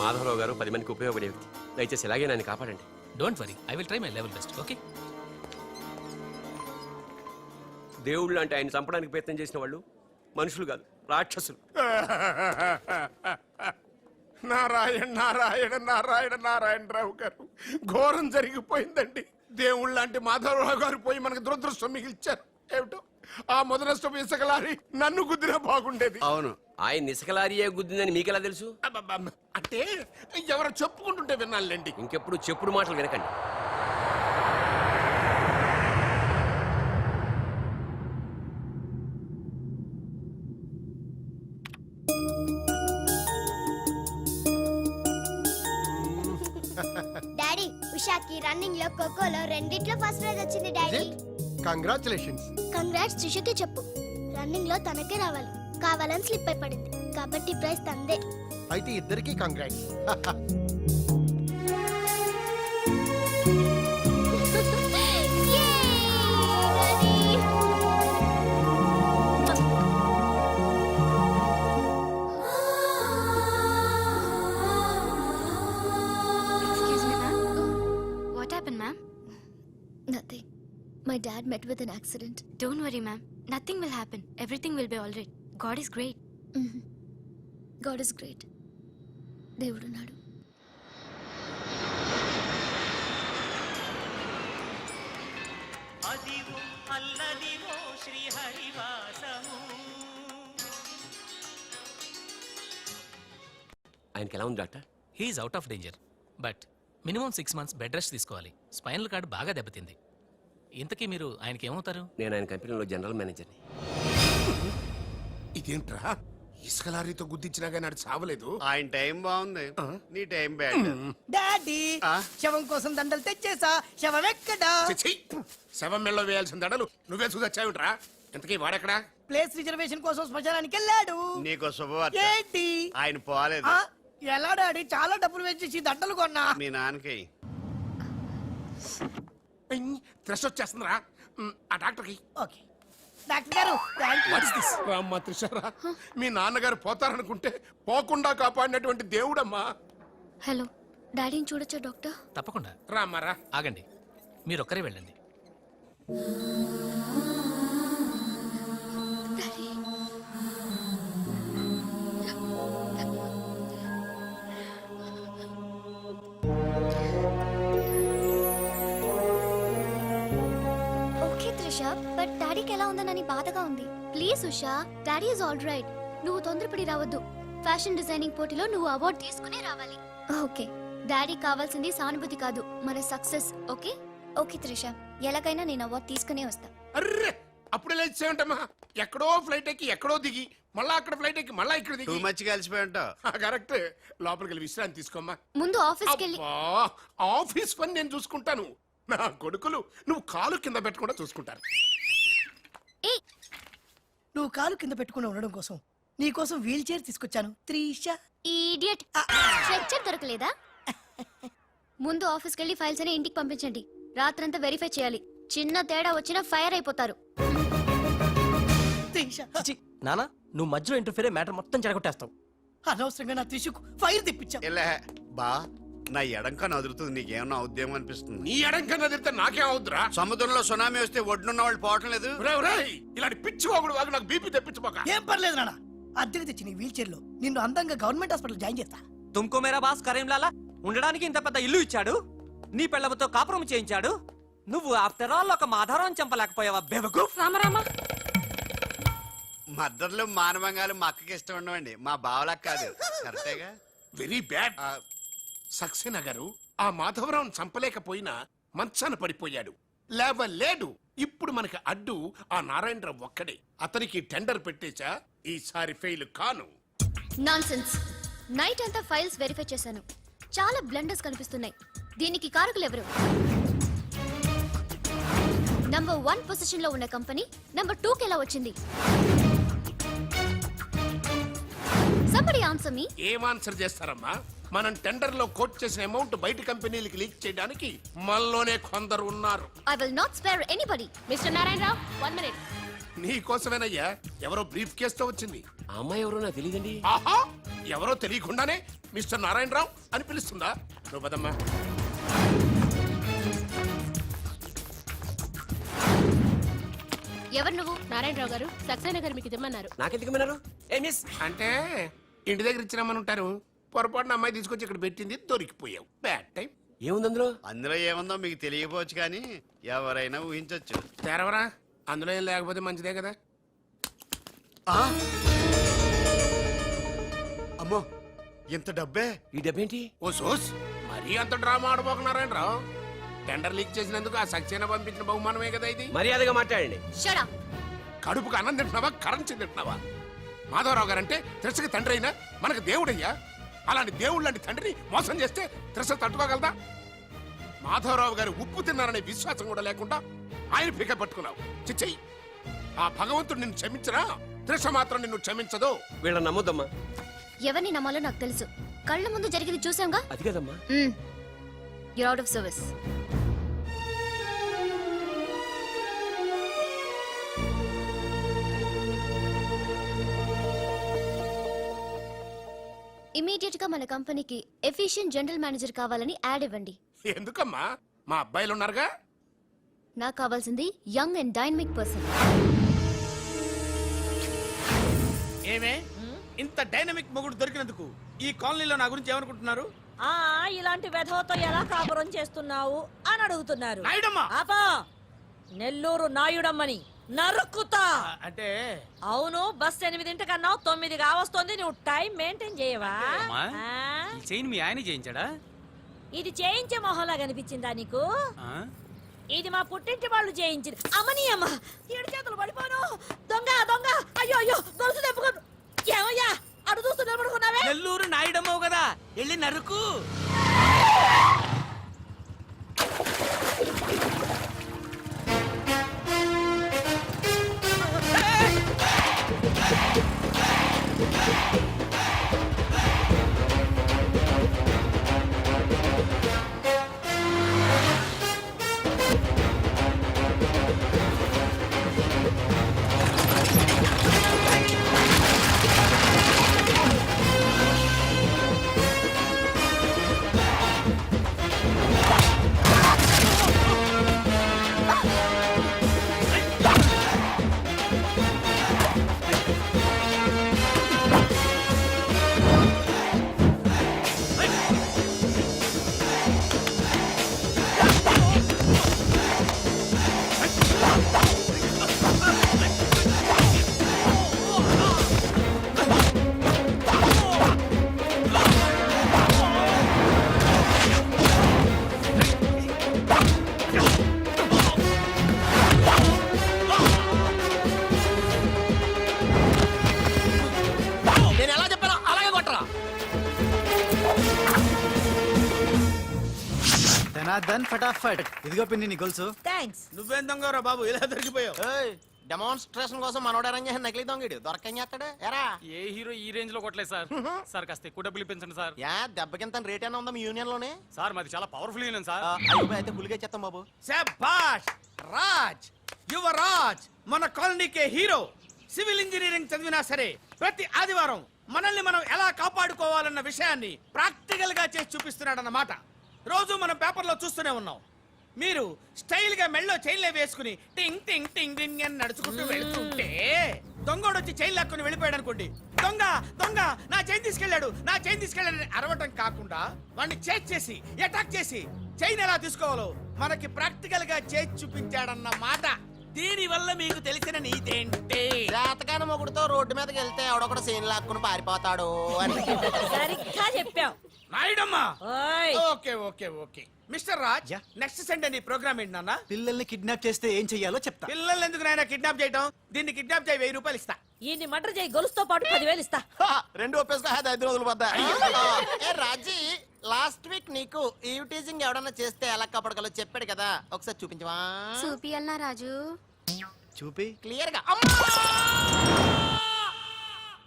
మాధవరావు గారు 10 మందికి ఉపయోగపడే వ్యక్తి. దయచేసి ఇలాగే నన్ను కాపాడండి. Don't worry, I will try my level best. Okay. దేవుళ్ళు అంటే ఆయన చంపడానికి ప్రయత్నం చేసిన వాళ్ళు మనుషులు కాదు, రాక్షసులు. నారాయణ నారాయణ నారాయణ నారాయణరావు గారు, ఘోరం జరిగిపోయిందండి. దేవుళ్ళు లాంటి మాధవరావు గారు పోయి మనకు దురదృష్టం మిగిల్చారు. ఏమిటో ఆ మొదలష్టం ఇసుకలారి నన్ను గుద్దినా బాగుండేది. అవును, ఆయన ఇసుకలారియే గుద్దిందని మీకెలా తెలుసు? అబ్బబ్బబ్బ. అంటే ఎవరో చెప్పుకుంటుంటే విన్నాళ్ళండి. ఇంకెప్పుడు చెప్పుడు మాటలు వినకండి. డాడీ, ఉషాకి రన్నింగ్ లో ఖోఖోలో రెండిట్లో ఫస్ట్ ప్రైజ్ వచ్చింది డాడీ. కంగ్రాచులేషన్స్. కంగ్రాట్స్ త్రిషకి చెప్పు. రన్నింగ్ లో తనకే రావాలి, కావాలని స్లిప్ అయి పడింది కాబట్టి ప్రైజ్ తందే. అయితే ఇద్దరికి congrats. Nothing. My dad met with an accident. Don't worry, ma'am. Nothing will happen. Everything will be all right. God is great. God is great. దేవుడున్నాడు. అదివో అల్లదివో శ్రీహరివాసము. ఆయనకి ఎలా ఉంది doctor? He's out of danger, but minimum 6 months bed rest తీసుకోవాలి. Spinal cord బాగా దెబ్బతింది. ఇంతకీ మీరు ఆయనకి ఏమవుతారు? నేను ఆయన కంపెనీలో జనరల్ మేనేజర్ని. ఇదేంట్రా, ఇసుక లారీతో గుద్దించినా కానీ అది చావలేదు. ఆయన టైం బాగుంది, నీ టైం బ్యాడ్. డాడీ, శవం కోసం దండలు తెచ్చేసా. శవం ఎక్కడా? ఛీ, శవం మెళ్ళలో వేయాల్సిన దడలు నువ్వే చూసొచ్చావుట్రా. ఇంతకీ వాడెక్కడా? ప్లేస్ రిజర్వేషన్ కోసం శ్మశానానికి వెళ్ళాడు. నీకు శుభవార్త, ఏంటి? ఆయన పోలేదు. ఎలా డాడీ? చాలా డబ్బులు వేసేసి దండలు కొన్నా. మీ నాన్నకి త్రెస్ వచ్చేస్తుందిరా. ఆ డాక్టర్కి. ఓకే డాక్టర్ గారు, రామ్మా త్రిషారా, మీ నాన్నగారు పోతారనుకుంటే పోకుండా కాపాడినటువంటి దేవుడమ్మా. హలో, డాడీని చూడొచ్చా డాక్టర్? తప్పకుండా. రామ్మారా. ఆగండి, మీరు ఒక్కరే వెళ్ళండి. బట్ డాడీకి ఎలా ఉందనని బాధగా ఉంది. Please Usha, daddy is all right. నువ్వు తొందరపడి రావద్దు. ఫ్యాషన్ డిజైనింగ్ పోటీలో నువ్వు అవార్డు తీసుకునే రావాలి. ఓకే, డాడీ కావాల్సింది సానుభూతి కాదు, మన సక్సెస్. ఓకే ఓకే త్రిష, ఎలాగైనా నేను అవార్డు తీసుకునే వస్తా. అర్రే, అప్పుడే లేచేయంటమ్మా. ఎక్కడో ఫ్లైట్ ఎక్కి ఎక్కడో దిగి మళ్ళా అక్కడ ఫ్లైట్ ఎక్కి మళ్ళా ఇక్కడ దిగి మంచిగా కలిసిపోయి ఉంటావు. కరెక్ట్. లోపలికి వెళ్ళి విశ్రాంతి తీసుకోమ్మా. ముందు ఆఫీస్కి వెళ్ళి. ఆఫీస్ పని నేను చూసుకుంటాను. నా కొడుకులు నువ్వు కాలు కింద పెట్టకుండా చూసుకుంటారు. నువ్వు కాలు కింద పెట్టుకుని ఉండడం కోసం నీ కోసం వీల్ చైర్ తీసుకొచ్చాను త్రిష. ఈడియట్, స్ట్రెచ్చర్ దొరకలేదా? ముందు ఆఫీస్కి వెళ్ళి ఫైల్స్ అని ఇంటికి పంపించండి. రాత్రంతా వెరిఫై చేయాలి. చిన్న తేడా వచ్చినా ఫైర్ అయిపోతారు. నానా, నువ్వు మధ్యలో ఇంటర్ఫియర్ మ్యాటర్ మొత్తం చెడగొట్టేస్తావు. అనవసరంగా నా త్రిషకు ఫైర్ తెప్పించా. బా, నా ఎడంకా నదురుతుంది, నీకేమన్నా ఉద్యమం అనిపిస్తుంది? నీ ఎడంకా నదిరితే నాకేం అవుద్దురా? సముద్రంలో సునామీ వస్తే ఒడ్డున్న వాళ్ళు పోవటం లేదు. ఇలాంటి పిచ్చి వాగుడు వాగు నాకు బీపీ తెప్పించుకోక. ఏం పర్లేదు నాన్న, అద్దెకి తెచ్చి నీ వీల్ చైర్ లో నిన్ను అందంగా గవర్నమెంట్ హాస్పిటల్ జాయిన్ చేస్తా. తుమ్కో మేరా బాస్ కరీంలాలా ఉండడానికి ఇంత పెద్ద ఇల్లు ఇచ్చాడు, నీ పిల్లలతో కాపురం చేయించాడు. నువ్వు ఆఫ్టర్ ఆల్ ఒక మాధారం చంపలేకపోయావా బెవకు? రామరామా, మద్దతులు మానవంగాలు మా అక్కకి ఇష్టం ఉండవండి, మా బావలకు కాదు. కరెక్టేగా? Very bad. సక్సేనా గారు, ఆ మాధవరావును చంపలేకపోయినా మంచాన పడిపోయాడు, లేవలేడు. ఇప్పుడు మనకి అడ్డు ఆ నారాయణరావు ఒక్కడే. అతనికి టెండర్ పెట్టేచా, ఈసారి ఫెయిల్ కాను. నాన్సెన్స్. నైట్ అంతా ఫైల్స్ వెరిఫై చేశాను. చాలా బ్లండర్స్ కనిపిస్తున్నాయి. దీనికి కారకులు ఎవరు? నంబర్ 1 పొజిషన్ లో ఉన్న కంపెనీ నంబర్ 2 కి ఎలా వచ్చింది? Somebody answer me. ఏం ఆన్సర్ చేస్తారమ్మా? మనం టెండర్ లో కోట్ చేసిన అమౌంట్ బయట కంపెనీలకి లీక్ చేయడానికి మనలోనే కొందరు ఉన్నారు. I will not spare anybody. Mr. Narayan Rao, 1 minute. నీ కోసమేనయ్యా. ఎవరో బ్రీఫ్ కేసుతో వచ్చింది. ఆ అమ్మాయి ఎవరో నాకు తెలియదండి. ఆహా, ఎవరో తెలియకుండానే మిస్టర్ నారాయణరావు అని పిలుస్తుందా? నువ్వు పదమ్మా. ఎవరు నువ్వు? నారాయణరావు గారు సక్సేనా గారు మీకు ఇమ్మన్నారు. నాకెందుకు విన్నారు? ఏ మిస్, అంటే ఇంటి దగ్గర ఇచ్చినామని ఉంటారు. పొరపాటున అమ్మాయి తీసుకొచ్చి ఇక్కడ పెట్టింది, దొరికిపోయావు. Bad time. ఏముంది అందులో? అందులో ఏముందో మీకు తెలియకపోవచ్చు కానీ ఎవరైనా ఊహించొచ్చు. తెరవరా, అందులో ఏం లేకపోతే మంచిదే కదా. అమ్మో, ఇంత డబ్బే? ఈ డబ్బేంటి? ఓ సోస్, మరీ అంత డ్రామా ఆడబోకున్నారాయణరావు. టెండర్ లీక్ చేసినందుకు ఆ సక్సేనా పంపించిన బహుమానమే కదా ఇది. మర్యాదగా మాట్లాడండి. Shut up. కడుపుకు అన్నం తింటున్నావా, కరెన్సీ తింటున్నావా? మాధవరావు గారంటే త్రిసకి తండ్రి అయినా మనకు దేవుడయ్యా. అలాంటి దేవుడు లాంటి తండ్రిని మోసం చేస్తే త్రిస తట్టుకోగలదా? మాధవరావు గారు ఉప్పు తిన్నారనే విశ్వాసం కూడా లేకుండా ఆయన పీక పట్టుకున్నావు. చిచ్చయ్యి, ఆ భగవంతుడు నిన్ను క్షమించరా? త్రిస మాత్రం నిన్ను క్షమించదు. వీళ్ళని నమ్మొద్దమ్మా. ఎవరిని నమ్మాలో నాకు తెలుసు. కళ్ళ ముందు జరిగింది చూసాంగా. అది కదమ్మా. Your out of service. Immediate గా మన కంపెనీకి ఎఫిషియెంట్ జనరల్ మేనేజర్ కావాలని యాడ్ ఇవ్వండి. ఎందుకమ్మా, మా అబ్బాయిలు ఉన్నారుగా. నాకు కావాల్సింది యంగ్ అండ్ డైనమిక్ పర్సన్. ఏమే ఇంత డైనమిక్ మొగుడు దొరికినందుకు ఈ కాలనీలో నా గురించి ఏమనుకుంటున్నారు? ఇలాంటి వెధవతో ఎలా కాపురం చేస్తున్నావు అని అడుగుతున్నారు. నాయుడమ్మా! ఆపా! నెల్లూరు నాయుడమ్మని నరుక్కుతా. అంటే అవును, బస్ 8:00 9 కావస్తుంది. నువ్వు టైం మెయింటైన్ చేయవా? చైన్ మీ ఆయన చేయించాడా? ఇది చేయించే మొహంలా కనిపించిందా నీకు? ఇది మా పుట్టింటి వాళ్ళు చేయించింది. అమ్మని అమ్మ, 7 చేతులు పడిపోను. దొంగ దొంగ, అయ్యో అయ్యో, గొలుసు తెప్పుకో. ఏమయ్యా అడు చూస్తూ నిలబడుకున్నావే? నెల్లూరు నాయుడమ్మవు కదా, వెళ్ళి నరుకు. నేను ఎలా చెప్పాను అలాగే కొట్టరా. ధనాధన్ ఫటాఫట్. ఇదిగో పిన్ని నీ గొలుసు. థ్యాంక్స్. నువ్వేం దొంగరా బాబు, ఇలా దొరికిపోయావు? డెమాన్స్ట్రేషన్ కోసం మనోడు అరేంజ్ చేసిన నకిలీ దొంగడు దొరకని చేస్తాడు. ఎరా ఏ హీరో ఈ రేంజ్ లో కొట్టలేదు సార్. సార్ కాస్త ఎక్కువ డబ్బులు ఇప్పించండి సార్. యా దెబ్బకింత రేట్ అయినా ఉందా మీ యూనియన్ లోనే? సార్ మాది చాలా పవర్ఫుల్ యూనియన్ సార్. అయితే ఫుల్గా చేస్తాం బాబు. శభాష్ రాజ్, యువరాజ్, మన కాలనీకే హీరో. సివిల్ ఇంజనీరింగ్ చదివినా సరే ప్రతి ఆదివారం మనల్ని మనం ఎలా కాపాడుకోవాలన్న విషయాన్ని ప్రాక్టికల్ గా చేసి చూపిస్తున్నాడన్నమాట. రోజు మనం పేపర్లో చూస్తూనే ఉన్నాం. మీరు స్టైల్ గా మెళ్ళో చైన్లే వేసుకుని టింగ్ టింగ్ టింగ్ టింగ్ అని నడుచుకుంటూ వెళ్తుంటే దొంగోడు వచ్చి చైన్ లాక్కుని వెళ్ళిపోయాడు అనుకోండి. దొంగ దొంగ నా చైన్ తీసుకెళ్ళాడు, నా చైన్ తీసుకెళ్ళాడని అరవటం కాకుండా వాడిని చేజ్ చేసి అటాక్ చేసి చైన్ ఎలా తీసుకోవాలో మనకి ప్రాక్టికల్ గా చేసి చూపించాడన్న మాట. దీని వల్ల మీకు తెలిసిన నీతేంటి? జాతకాన మొగుడుతో రోడ్డు మీదకి వెళ్తే ఎవడొకడు సీన్ లాక్కుని పారిపోతాడు అని. సరిగ్గా చెప్పావు నాయుడమ్మా. ఓయ్. Okay okay okay mister Raj, next Sunday నీ ప్రోగ్రామ్ ఏంటి నాన్న? పిల్లల్ని కిడ్నాప్ చేస్తే ఏం చెయ్యాలో చెప్తా. పిల్లల్ని ఎందుకు నాయన కిడ్నాప్ చేయటం? దీన్ని కిడ్నాప్ చేయి, 1000 రూపాయలు ఇస్తా. ఈయన్ని మటర్ చేయి, గొలుసుతో పాటు 10,000 ఇస్తా. 2 ఒప్పేసుకో, 5 రోజులు పడ్డా. ఏ రాజీ, లాస్ట్ వీక్ నీకు ఈవ్ టీజింగ్ ఎవడన్నా చేస్తే ఎలా కాపాడగలో చెప్పాడు కదా, ఒకసారి చూపించవా? చూపియల్నా రాజు? చూపి క్లియర్ గా. అమ్మా!